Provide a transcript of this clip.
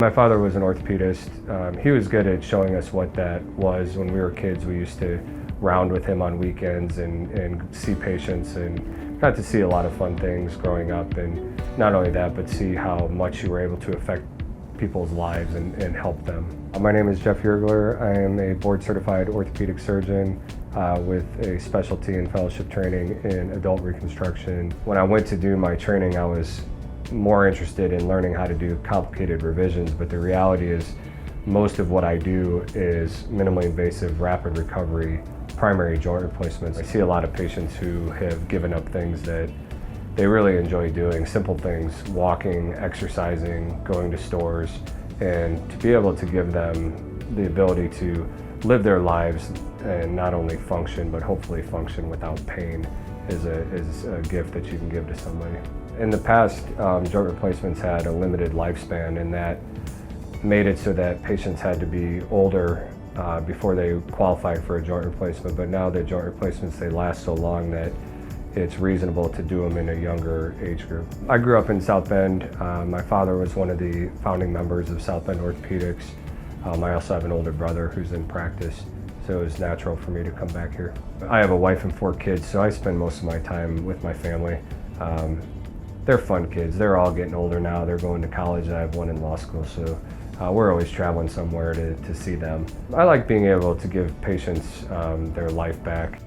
My father was an orthopedist. He was good at showing us what that was. When we were kids, we used to round with him on weekends and see patients, and got to see a lot of fun things growing up. And not only that, but see how much you were able to affect people's lives and help them. My name is Jeff Yergler. I am a board-certified orthopedic surgeon with a specialty in fellowship training in adult reconstruction. When I went to do my training, I was more interested in learning how to do complicated revisions, but the reality is most of what I do is minimally invasive, rapid recovery, primary joint replacements. I see a lot of patients who have given up things that they really enjoy doing, simple things, walking, exercising, going to stores, and to be able to give them the ability to live their lives and not only function, but hopefully function without pain is a gift that you can give to somebody. In the past, joint replacements had a limited lifespan, and that made it so that patients had to be older before they qualified for a joint replacement. But now the joint replacements, they last so long that it's reasonable to do them in a younger age group. I grew up in South Bend. My father was one of the founding members of South Bend Orthopedics. I also have an older brother who's in practice, so it was natural for me to come back here. I have a wife and 4 kids, so I spend most of my time with my family. They're fun kids. They're all getting older now. They're going to college. I have one in law school, so we're always traveling somewhere to see them. I like being able to give patients their life back.